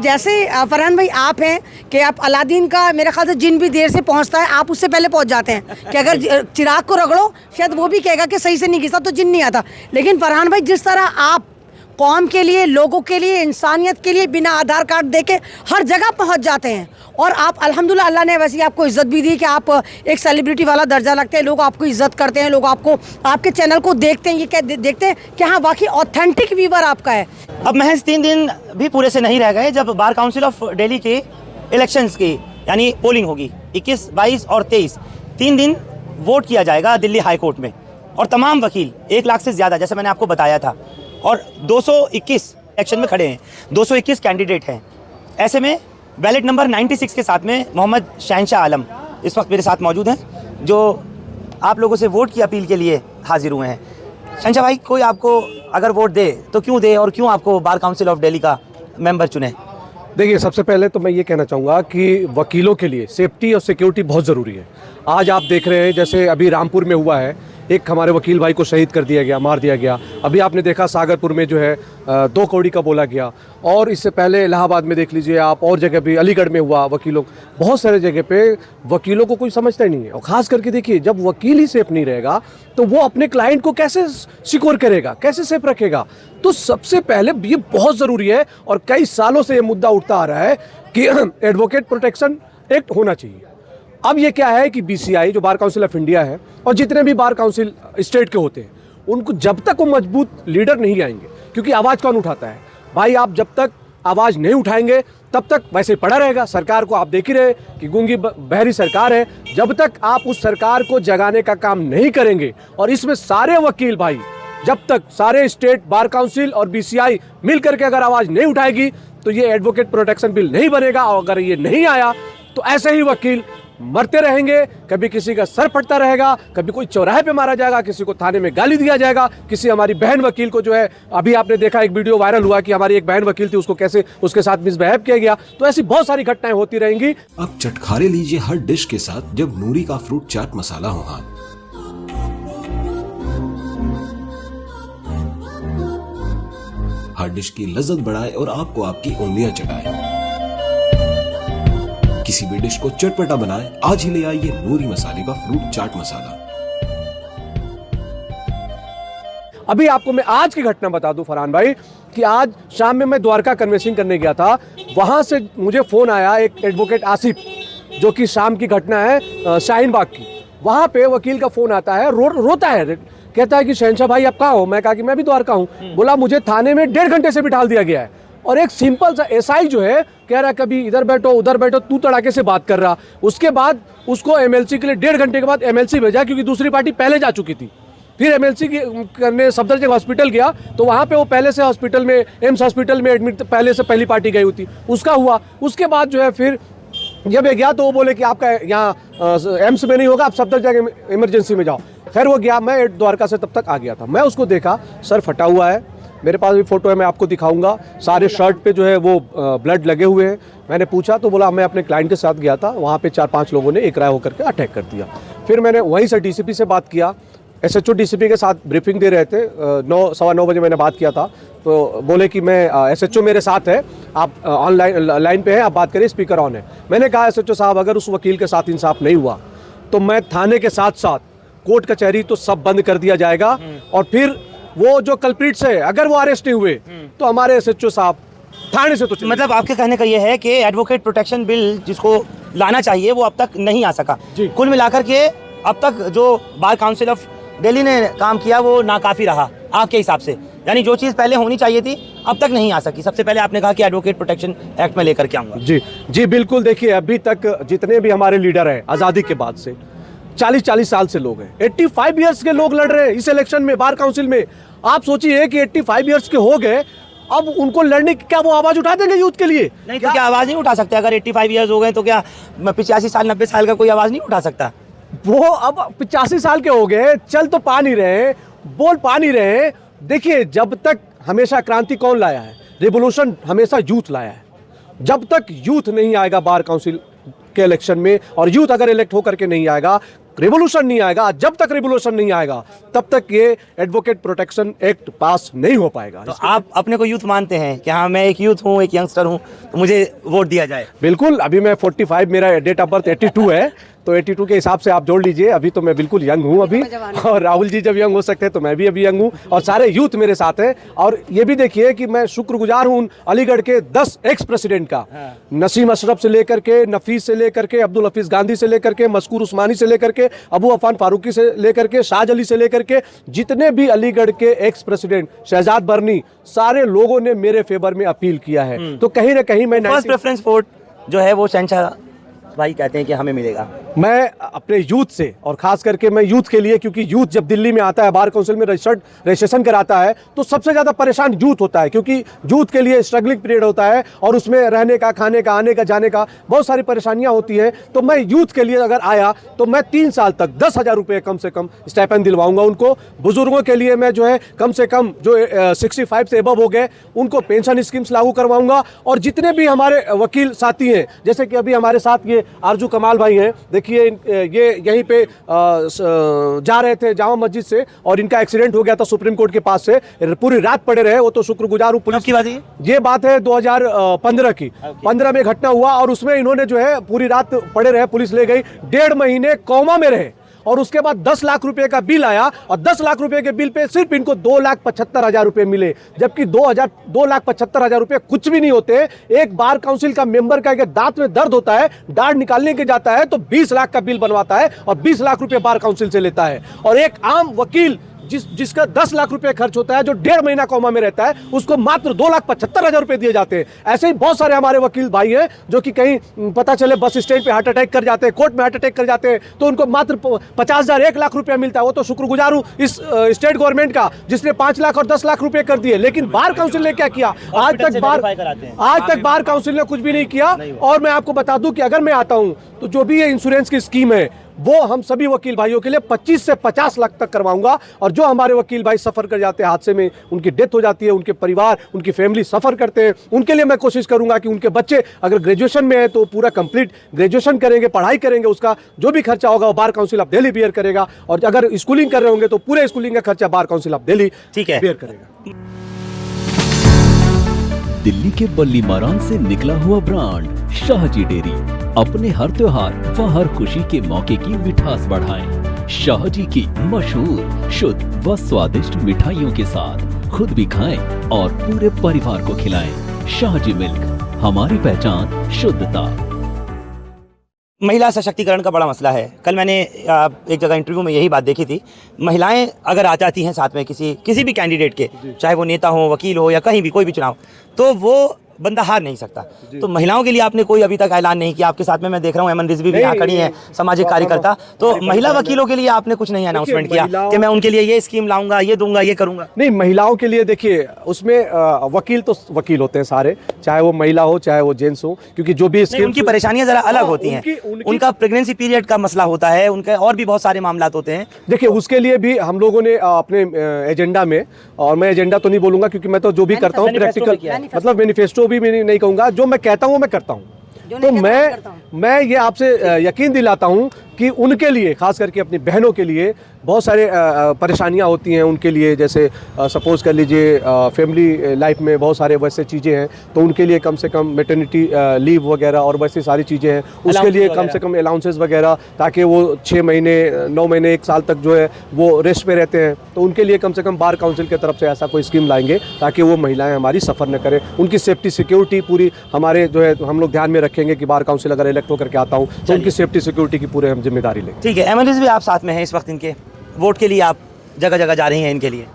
जैसे फरहान भाई आप हैं कि आप अलादीन का मेरे ख्याल से जिन भी देर से पहुंचता है आप उससे पहले पहुंच जाते हैं कि अगर चिराग को रगड़ो शायद वो भी कहेगा कि सही से नहीं घिसा तो जिन नहीं आता। लेकिन फरहान भाई जिस तरह आप कौम के लिए, लोगों के लिए, इंसानियत के लिए बिना आधार कार्ड देके हर जगह पहुंच जाते हैं और आप अल्हम्दुलिल्लाह अल्लाह ने वैसे आपको इज़्ज़त भी दी कि आप एक सेलिब्रिटी वाला दर्जा लगते हैं, लोग आपको इज़्ज़त करते हैं, लोग आपको आपके चैनल को देखते हैं, ये क्या देखते हैं कि हाँ वाकई ऑथेंटिक व्यूवर आपका है। अब महज 3 दिन भी पूरे से नहीं रह गए जब बार काउंसिल ऑफ दिल्ली के इलेक्शंस की यानी पोलिंग होगी 21, 22 और 23। 3 दिन वोट किया जाएगा दिल्ली हाई कोर्ट में और तमाम वकील 1 लाख से ज़्यादा जैसे मैंने आपको बताया था और 221 इलेक्शन में खड़े हैं, 221 कैंडिडेट हैं। ऐसे में बैलेट नंबर 96 के साथ में मोहम्मद शहनशाह आलम इस वक्त मेरे साथ मौजूद हैं जो आप लोगों से वोट की अपील के लिए हाजिर हुए हैं। शहनशाह भाई, कोई आपको अगर वोट दे तो क्यों दे और क्यों आपको बार काउंसिल ऑफ दिल्ली का मेंबर चुने? देखिए, सबसे पहले तो मैं ये कहना चाहूँगा कि वकीलों के लिए सेफ्टी और सिक्योरिटी बहुत ज़रूरी है। आज आप देख रहे हैं जैसे अभी रामपुर में हुआ है, एक हमारे वकील भाई को शहीद कर दिया गया, मार दिया गया। अभी आपने देखा सागरपुर में जो है 2 कौड़ी का बोला गया और इससे पहले इलाहाबाद में देख लीजिए आप, और जगह भी अलीगढ़ में हुआ। वकीलों बहुत सारे जगह पे वकीलों को कोई समझता ही नहीं है और ख़ास करके देखिए जब वकील ही सेफ नहीं रहेगा तो वो अपने क्लाइंट को कैसे सिक्योर करेगा, कैसे सेफ रखेगा। तो सबसे पहले ये बहुत ज़रूरी है और कई सालों से ये मुद्दा उठता आ रहा है कि एडवोकेट प्रोटेक्शन एक्ट होना चाहिए। अब ये क्या है कि BCI जो बार काउंसिल ऑफ इंडिया है और जितने भी बार काउंसिल स्टेट के होते हैं उनको जब तक वो मजबूत लीडर नहीं आएंगे, क्योंकि आवाज़ कौन उठाता है भाई, आप जब तक आवाज़ नहीं उठाएंगे तब तक वैसे पड़ा रहेगा। सरकार को आप देख ही रहे कि गूंगी बहरी सरकार है। जब तक आप उस सरकार को जगाने का काम नहीं करेंगे और इसमें सारे वकील भाई जब तक सारे स्टेट बार काउंसिल और BCI मिल करके अगर आवाज़ नहीं उठाएगी तो ये एडवोकेट प्रोटेक्शन बिल नहीं बनेगा। और अगर ये नहीं आया तो ऐसे ही वकील मरते रहेंगे, कभी किसी का सर फटता रहेगा, कभी कोई चौराहे पे मारा जाएगा, किसी को थाने में गाली दिया जाएगा, किसी हमारी बहन वकील को जो है अभी आपने देखा एक वीडियो वायरल हुआ कि हमारी एक बहन वकील थी, उसको कैसे उसके साथ मिसबिहेव किया गया। तो ऐसी बहुत सारी घटनाएं होती रहेंगी। अब चटखारे लीजिए हर डिश के साथ जब नूरी का फ्रूट चाट मसाला हो हाथ। हर डिश की लज्जत बढ़ाए और आपको आपकी उंगलियां चटाए। किसी भी डिश को चटपटा बनाए, आज ही ले आइए नूरी मसाले का फ्रूट चाट मसाला। अभी आपको मैं आज की घटना बता दूं फरहान भाई कि आज शाम में मैं द्वारका कन्वेंसिंग करने गया था। वहां से मुझे फोन आया एक एडवोकेट आसिफ, जो कि शाम की घटना है शाहीन बाग की। वहां पे वकील का फोन आता है, रोता है, कहता है कि शहनशाह भाई आप कहाँ हो? मैं कहा कि मैं भी द्वारका हूँ। बोला मुझे थाने में 1.5 घंटे से बिठा दिया गया है और एक सिंपल सा SI जो है कह रहा है कभी इधर बैठो उधर बैठो, तू तड़ाके से बात कर रहा। उसके बाद उसको MLC के लिए 1.5 घंटे के बाद MLC भेजा क्योंकि दूसरी पार्टी पहले जा चुकी थी। फिर MLC करने सफदरजंग हॉस्पिटल गया तो वहाँ पे वो पहले से हॉस्पिटल में एम्स हॉस्पिटल में एडमिट पहले से पहली पार्टी गई हुई थी, उसका हुआ। उसके बाद जो है फिर जब ये गया तो वो बोले कि आपका यहाँ एम्स में नहीं होगा, आप सफदरजंग इमरजेंसी में जाओ। खैर वो गया, मैं द्वारका से तब तक आ गया था। मैं उसको देखा, सर फटा हुआ है, मेरे पास भी फोटो है, मैं आपको दिखाऊंगा। सारे शर्ट पे जो है वो ब्लड लगे हुए हैं। मैंने पूछा तो बोला मैं अपने क्लाइंट के साथ गया था, वहाँ पे 4-5 लोगों ने एक राय होकर के अटैक कर दिया। फिर मैंने वहीं से DCP से बात किया, SHO DCP के साथ ब्रीफिंग दे रहे थे। 9-9:15 बजे मैंने बात किया था तो बोले कि मैं SHO मेरे साथ है, आप ऑनलाइन लाइन पे हैं, आप बात करिए, स्पीकर ऑन है। मैंने कहा SHO साहब अगर उस वकील के साथ इंसाफ नहीं हुआ तो मैं थाने के साथ साथ कोर्ट कचहरी तो सब बंद कर दिया जाएगा और फिर वो जो कल्प्रिट्स है अगर वो अरेस्ट नहीं हुए तो हमारे SHO साहब थाने से तो मतलब आपके कहने का ये है कि एडवोकेट प्रोटेक्शन बिल जिसको लाना चाहिए वो अब तक नहीं आ सका। कुल मिलाकर के अब तक जो बार काउंसिल ऑफ दिल्ली ने काम किया वो नाकाफी रहा आपके हिसाब से, यानी जो चीज़ पहले होनी चाहिए थी अब तक नहीं आ सकी। सबसे पहले आपने कहा कि एडवोकेट प्रोटेक्शन एक्ट में लेकर के आऊँगा। जी बिल्कुल। देखिए अभी तक जितने भी हमारे लीडर हैं आज़ादी के बाद से 40-40 साल से लोग हैं, 85 ईयर्स के लोग लड़ रहे हैं इस इलेक्शन में बार काउंसिल में। आप सोचिए कि 85 ईयर्स के हो गए, अब उनको लड़ने की क्या वो आवाज उठा देंगे यूथ के लिए? नहीं तो क्या आवाज नहीं उठा सकते? अगर 85 ईयर्स हो गए तो क्या 85 साल 90 साल का कोई आवाज नहीं उठा सकता? वो अब 85 साल के हो गए, चल तो पा नहीं रहे, बोल पा नहीं रहे। देखिए जब तक हमेशा क्रांति कौन लाया है? रिवोल्यूशन हमेशा यूथ लाया है। जब तक यूथ नहीं आएगा बार काउंसिल के इलेक्शन में और यूथ अगर इलेक्ट होकर के नहीं आएगा, रेवोल्यूशन नहीं आएगा, जब तक रेवोल्यूशन नहीं आएगा तब तक ये एडवोकेट प्रोटेक्शन एक्ट पास नहीं हो पाएगा। तो आप अपने को यूथ मानते हैं कि हाँ मैं एक यूथ हूँ, एक यंगस्टर हूँ, तो मुझे वोट दिया जाए? बिल्कुल, अभी मैं 45, मेरा डेट ऑफ बर्थ 82 है, तो 82 के हिसाब से आप जोड़ लीजिए, अभी तो मैं बिल्कुल यंग हूँ अभी, और राहुल जी जब यंग हो सकते हैं तो मैं भी अभी यंग हूँ, और सारे यूथ मेरे साथ हैं। और ये भी देखिए कि मैं शुक्रगुजार हूँ अलीगढ़ के 10 एक्स प्रेसिडेंट का, नसीम अशरफ से लेकर के, नफीस से लेकर के, अब्दुल हफीज गांधी से लेकर के, मस्कूर उस्मानी से लेकर के, अबू अफान फारूकी से लेकर के, शाज अली से लेकर के, जितने भी अलीगढ़ के एक्स प्रेसिडेंट, शहजाद बर्नी, सारे लोगों ने मेरे फेवर में अपील किया है। तो कहीं ना कहीं मैं फर्स्ट प्रेफरेंस वोट जो है वो शहंशाह भाई कहते हैं कि हमें मिलेगा। मैं अपने यूथ से, और खास करके मैं यूथ के लिए, क्योंकि यूथ जब दिल्ली में आता है, बार काउंसिल में रजिस्ट्रेशन कराता है, तो सबसे ज़्यादा परेशान यूथ होता है, क्योंकि यूथ के लिए स्ट्रगलिंग पीरियड होता है और उसमें रहने का, खाने का, आने का, जाने का बहुत सारी परेशानियां होती हैं। तो मैं यूथ के लिए अगर आया तो मैं 3 साल तक 10,000 रुपये कम से कम स्टाइपेंड दिलवाऊंगा उनको। बुजुर्गों के लिए मैं जो है कम से कम जो 65 से एबव हो गए उनको पेंशन स्कीम्स लागू करवाऊंगा। और जितने भी हमारे वकील साथी हैं, जैसे कि अभी हमारे साथ ये आरजू कमाल भाई हैं, देखिए ये यहीं पे जा रहे थे जामा मस्जिद से और इनका एक्सीडेंट हो गया था सुप्रीम कोर्ट के पास से, पूरी रात पड़े रहे, वो तो शुक्रगुजार हूँ पुलिस की बात है। ये बात है 2015 की, 15 में घटना हुआ और उसमें इन्होंने जो है पूरी रात पड़े रहे, पुलिस ले गई, 1.5 महीने कोमा में रहे और उसके बाद 10 लाख रुपए का बिल आया और 10 लाख रुपए के बिल पे सिर्फ इनको 2,75,000 रुपए मिले, जबकि 2,75,000 रुपए कुछ भी नहीं होते। एक बार काउंसिल का मेंबर का अगर दांत में दर्द होता है, दाढ़ निकालने के जाता है तो 20 लाख का बिल बनवाता है और 20 लाख रुपए बार काउंसिल से लेता है। और एक आम वकील जिसका 10 लाख रुपए खर्च होता है, जो 1.5 महीना कोमा में रहता है, उसको मात्र 2,75,000 रुपए दिए जाते हैं। ऐसे ही बहुत सारे हमारे वकील भाई हैं जो कि कहीं पता चले बस स्टैंड पे हार्ट अटैक कर जाते हैं, कोर्ट में हार्ट अटैक कर जाते हैं, तो उनको मात्र 50,000, 1 लाख रुपया मिलता है। वो तो शुक्रगुजार हूं इस स्टेट गवर्नमेंट का जिसने 5 लाख और 10 लाख रुपए कर दिए। लेकिन बार काउंसिल ने क्या किया? आज तक बार काउंसिल ने कुछ भी नहीं किया। और मैं आपको बता दूं कि अगर मैं आता हूं तो जो भी ये इंश्योरेंस की स्कीम है वो हम सभी वकील भाइयों के लिए 25 से 50 लाख तक करवाऊंगा। और जो हमारे वकील भाई सफर कर जाते हैं, हादसे में उनकी डेथ हो जाती है, उनके परिवार, उनकी फैमिली सफर करते हैं, उनके लिए मैं कोशिश करूंगा कि उनके बच्चे अगर ग्रेजुएशन में है तो पूरा कंप्लीट ग्रेजुएशन करेंगे, पढ़ाई करेंगे, उसका जो भी खर्चा होगा वो bar council of Delhi bear करेगा। और अगर स्कूलिंग कर रहे होंगे तो पूरे स्कूलिंग का खर्चा bar council of Delhi bear करेगा। दिल्ली के बल्ली मारान से निकला हुआ ब्रांड शाहजी डेयरी अपने हर त्योहार व हर खुशी के मौके की मिठास बढ़ाएं। शाहजी की मशहूर, शुद्ध व स्वादिष्ट मिठाइयों के साथ खुद भी खाएं और पूरे परिवार को खिलाएं। शाहजी मिल्क, हमारी पहचान शुद्धता। महिला सशक्तिकरण का बड़ा मसला है। कल मैंने एक जगह इंटरव्यू में यही बात देखी थी, महिलाएं अगर आ जाती हैं साथ में किसी भी कैंडिडेट के, चाहे वो नेता हो, वकील हो या कहीं भी कोई भी चुनाव, तो वो बंदा हार नहीं सकता। तो महिलाओं के लिए आपने कोई अभी तक ऐलान नहीं किया? आपके साथ में मैं देख रहा हूँ एमन रिजवी भी यहाँ खड़ी हैं, सामाजिक कार्यकर्ता। तो महिला वकीलों के लिए आपने कुछ नहीं अनाउंसमेंट किया कि मैं उनके लिए ये स्कीम लाऊंगा, ये दूंगा, ये करूंगा? नहीं, महिलाओं के लिए देखिए उसमें वकील तो वकील होते हैं सारे, चाहे वो महिला हो चाहे वो जेंट्स हो, क्योंकि जो भी स्कीम उनकी परेशानियां जरा अलग होती हैं। उनका प्रेगनेंसी पीरियड का मसला होता है, उनके और भी बहुत सारे मामला होते हैं। देखिए उसके लिए भी हम लोगों ने अपने एजेंडा में, और मैं एजेंडा तो नहीं बोलूंगा क्योंकि मैं तो जो भी करता हूँ प्रैक्टिकल, मतलब मैनिफेस्टो भी नहीं कहूँगा, जो मैं कहता हूँ वो मैं करता हूँ। तो मैं ये आपसे यकीन दिलाता हूँ कि उनके लिए, खास करके अपनी बहनों के लिए बहुत सारे परेशानियां होती हैं उनके लिए। जैसे सपोज कर लीजिए फैमिली लाइफ में बहुत सारे वैसे चीज़ें हैं, तो उनके लिए कम से कम मैटरनिटी लीव वगैरह और वैसी सारी चीज़ें हैं, उसके लिए कम से कम अलाउंसेस वगैरह, ताकि वो 6 महीने 9 महीने 1 साल तक जो है वो रेस्ट पे रहते हैं। तो उनके लिए कम से कम बार काउंसिल की तरफ से ऐसा कोई स्कीम लाएंगे ताकि वो महिलाएं हमारी सफ़र न करें। उनकी सेफ्टी सिक्योरिटी पूरी हमारे जो है हम लोग ध्यान में रखेंगे कि बार काउंसिल अगर इलेक्ट होकर के आता हूँ तो उनकी सेफ्टी सिक्योरिटी की पूरे हम जिम्मेदारी लें। ठीक है, एमएलएस भी आप साथ में हैं इस वक्त, इनके वोट के लिए आप जगह जगह जा रही हैं इनके लिए।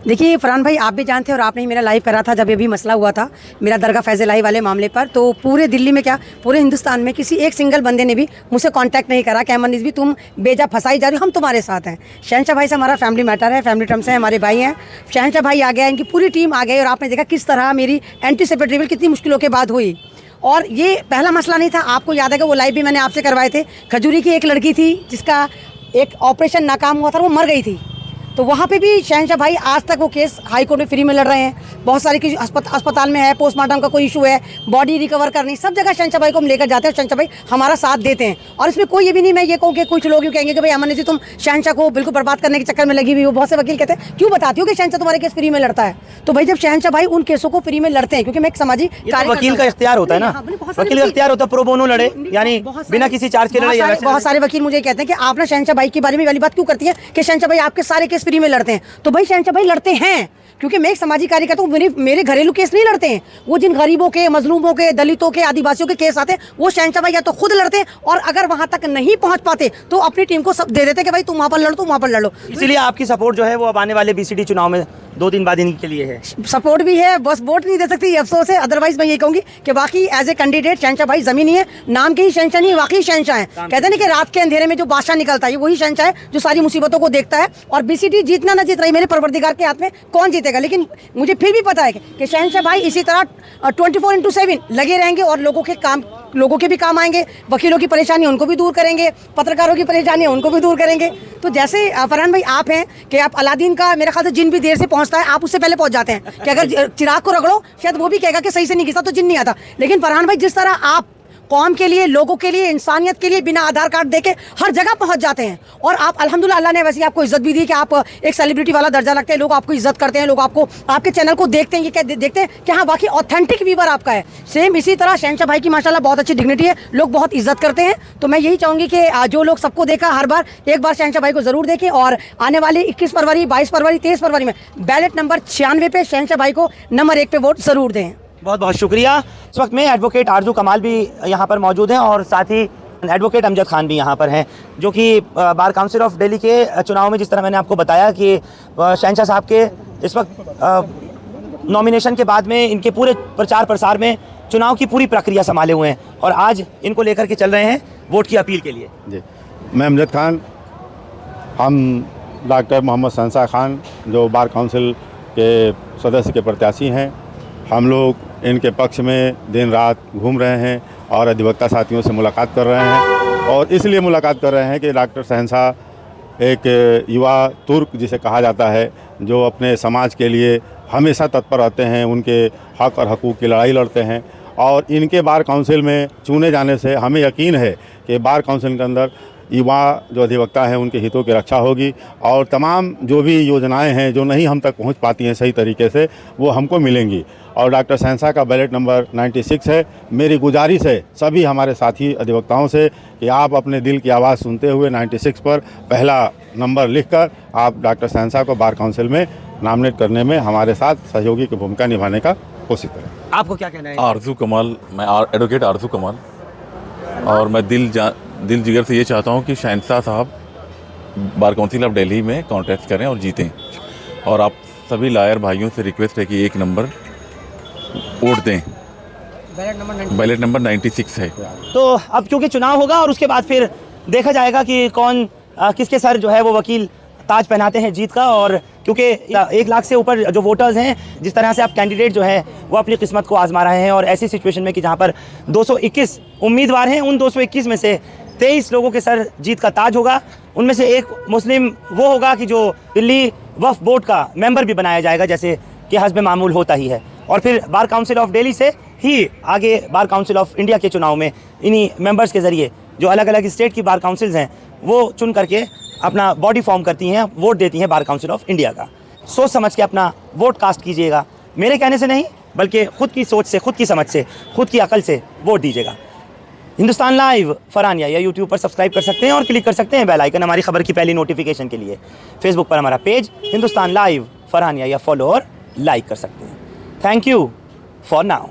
देखिए फरहान भाई, आप भी जानते हैं और आपने ही मेरा लाइव करा था जब ये भी मसला हुआ था मेरा दरगाह फैज़लाई वाले मामले पर, तो पूरे दिल्ली में क्या पूरे हिंदुस्तान में किसी एक सिंगल बंदे ने भी मुझसे कांटेक्ट नहीं करा कि अमन रिजवी तुम बेजा फंसाई जा रही हो, हम तुम्हारे साथ हैं। शहंशाह भाई से हमारा फैमिली मैटर है, फैमिली टर्म्स है, हमारे भाई हैं। शहंशाह भाई आ गया, इनकी पूरी टीम आ गई और आपने देखा किस तरह मेरी एंटीसिपेटरी बिल कितनी मुश्किलों के बाद हुई। और ये पहला मसला नहीं था, आपको याद है कि वो लाइव भी मैंने आपसे करवाए थे। खजूरी की एक लड़की थी जिसका एक ऑपरेशन नाकाम हुआ था, वो मर गई थी। तो वहाँ पे भी शहनशाह भाई आज तक वो केस हाई कोर्ट में फ्री में लड़ रहे हैं। बहुत सारे की अस्पताल में है, पोस्टमार्टम का कोई इशू है, बॉडी रिकवर करनी, सब जगह शहनशाह भाई को हम लेकर जाते हैं। शहनशाह भाई हमारा साथ देते हैं और इसमें कोई ये भी नहीं मैं ये कहूँ कि कुछ लोग कहेंगे कि भाई अमन जी तुम शहनशाह को बिल्कुल बर्बाद करने के चक्कर में लगी हुई हो। बहुत से वकील कहते हैं क्यों बताती हो कि शहनशाह तुम्हारे केस फ्री में लड़ता है। तो भाई जब शहनशाह भाई उन केसों को फ्री में लड़ते हैं, क्योंकि मैं एक समाजी वकील का इख्तियार होता है ना, वकील का इख्तियार होता है, प्रो बोनो लड़े, यानी बिना किसी चार्ज के लड़े। बहुत सारे वकील मुझे कहते हैं कि आप ना शहनशाह भाई के बारे में वाली बात क्यों करती है कि शहनशाह भाई आपके सारे केस फ्री में लड़ते हैं। तो भाई शहनशाह भाई लड़ते हैं क्योंकि मैं एक सामाजिक कार्यकर्ता हूँ। मेरे घरेलू केस नहीं लड़ते हैं, वो जिन गरीबों के, मजलूमों के, दलितों के, आदिवासियों के केस आते हैं वो शहनशाह भाई या तो खुद लड़ते हैं और अगर वहां तक नहीं पहुंच पाते तो अपनी टीम को सब दे देते हैं कि भाई तुम वहां पर लड़ो, तुम वहां पर लड़ो। इसीलिए आपकी सपोर्ट जो है वो अब आने वाले बीसीडी चुनाव में 2 दिन बाद इनके लिए है। सपोर्ट भी है, बस वोट नहीं दे सकती, ये अफसोस है। अदरवाइज मैं ये कहूंगी कि बाकी एज ए कैंडिडेट शहनशाह भाई जमीनी है, नाम के ही शहनशाह नहीं, वाकई शहनशाह है। कहते हैं कि रात के अंधेरे में जो बादशाह निकलता है वही शहनशाह है जो सारी मुसीबतों को देखता है। और बीसीडी जीतना ना जीत रही मेरे परवरदिगार के हाथ में, कौन जीतेगा। लेकिन मुझे फिर भी पता है कि शहनशाह भाई इसी तरह 24/7 लगे रहेंगे और लोगों के भी काम आएंगे। वकीलों की परेशानी उनको भी दूर करेंगे, पत्रकारों की परेशानी उनको भी दूर करेंगे। तो जैसे फरहान भाई आप हैं कि आप अलादीन का मेरे ख्याल से जिन भी देर से पहुंचता है आप उससे पहले पहुंच जाते हैं कि अगर चिराग को रगड़ो शायद वो भी कहेगा कि सही से नहीं घिसा तो जिन नहीं आता। लेकिन फरहान भाई जिस तरह आप कौम के लिए, लोगों के लिए, इंसानियत के लिए बिना आधार कार्ड देके हर जगह पहुंच जाते हैं और आप अल्हम्दुलिल्लाह अल्लाह ने वैसे आपको इज्जत भी दी कि आप एक सेलिब्रिटी वाला दर्जा लगते हैं, लोग आपको इज्जत करते हैं, लोग आपको आपके चैनल को देखते हैं, ये क्या देखते हैं कि हाँ वाकई ऑथेंटिक व्यूवर आपका है। सेम इसी तरह शहनशाह भाई की माशाल्लाह बहुत अच्छी डिग्निटी है, लोग बहुत इज्जत करते हैं। तो मैं यही चाहूँगी कि जो लोग सबको देखा हर बार एक बार शहनशाह भाई को जरूर देखें और आने वाले 21 फरवरी, 22 फरवरी, 23 फरवरी में बैलेट नंबर 96 पे शहनशाह भाई को नंबर 1 पे वोट जरूर दें। बहुत बहुत शुक्रिया। इस वक्त में एडवोकेट आरजू कमाल भी यहाँ पर मौजूद हैं और साथ ही एडवोकेट अमजद खान भी यहाँ पर हैं, जो कि बार काउंसिल ऑफ दिल्ली के चुनाव में जिस तरह मैंने आपको बताया कि शहनशाह साहब के इस वक्त नॉमिनेशन के बाद में इनके पूरे प्रचार प्रसार में चुनाव की पूरी प्रक्रिया संभाले हुए हैं और आज इनको लेकर के चल रहे हैं वोट की अपील के लिए। जी, मैं अमजद खान, हम डॉक्टर मोहम्मद शहनशाह खान जो बार काउंसिल के सदस्य के प्रत्याशी हैं, हम लोग इनके पक्ष में दिन रात घूम रहे हैं और अधिवक्ता साथियों से मुलाकात कर रहे हैं और इसलिए मुलाकात कर रहे हैं कि डॉक्टर शहनशाह एक युवा तुर्क जिसे कहा जाता है, जो अपने समाज के लिए हमेशा तत्पर रहते हैं, उनके हक़ और हकूक़ की लड़ाई लड़ते हैं और इनके बार काउंसिल में चुने जाने से हमें यकीन है कि बार काउंसिल के अंदर युवा जो अधिवक्ता हैं उनके हितों की रक्षा होगी और तमाम जो भी योजनाएं हैं जो नहीं हम तक पहुंच पाती हैं सही तरीके से वो हमको मिलेंगी। और डॉक्टर शहनशाह का बैलेट नंबर 96 है। मेरी गुजारिश है सभी हमारे साथी अधिवक्ताओं से कि आप अपने दिल की आवाज़ सुनते हुए 96 पर पहला नंबर लिखकर आप डॉक्टर शहनशाह को बार काउंसिल में नॉमिनेट करने में हमारे साथ सहयोगी की भूमिका निभाने का कोशिश करें। आपको क्या कहना है? आरजू कमाल, मैं एडवोकेट आरजू कमाल, और मैं दिल जिगर से ये चाहता हूँ कि शहनशाह साहब बार काउंसिल ऑफ दिल्ली में कॉन्टेस्ट करें और जीतें। और आप सभी लायर भाइयों से रिक्वेस्ट है कि 1 नंबर वोट दें। बैलेट नंबर 96 है। तो अब क्योंकि चुनाव होगा और उसके बाद फिर देखा जाएगा कि कौन किसके सर जो है वो वकील ताज पहनाते हैं जीत का। और क्योंकि 1 लाख से ऊपर जो वोटर्स हैं, जिस तरह से आप कैंडिडेट जो है वो अपनी किस्मत को आजमा रहे हैं और ऐसी सिचुएशन में कि जहां पर 221 उम्मीदवार हैं, उन 221 में से 23 लोगों के सर जीत का ताज होगा। उनमें से एक मुस्लिम वो होगा कि जो दिल्ली वक्फ बोर्ड का मेंबर भी बनाया जाएगा, जैसे कि हस्ब मामूल होता ही है। और फिर बार काउंसिल ऑफ दिल्ली से ही आगे बार काउंसिल ऑफ इंडिया के चुनाव में इन्हीं मेंबर्स के ज़रिए जो अलग अलग स्टेट की बार काउंसिल्स हैं वो चुन करके अपना बॉडी फॉर्म करती हैं, वोट देती हैं बार काउंसिल ऑफ इंडिया का। सोच समझ के अपना वोट कास्ट कीजिएगा, मेरे कहने से नहीं बल्कि खुद की सोच से, खुद की समझ से, खुद की अकल से वोट दीजिएगा। हिंदुस्तान लाइव फरहानिया या यूट्यूब पर सब्सक्राइब कर सकते हैं और क्लिक कर सकते हैं बेल आइकन हमारी खबर की पहली नोटिफिकेशन के लिए। फेसबुक पर हमारा पेज हिंदुस्तान लाइव फरहानिया या फॉलो और लाइक कर सकते हैं। Thank you for now.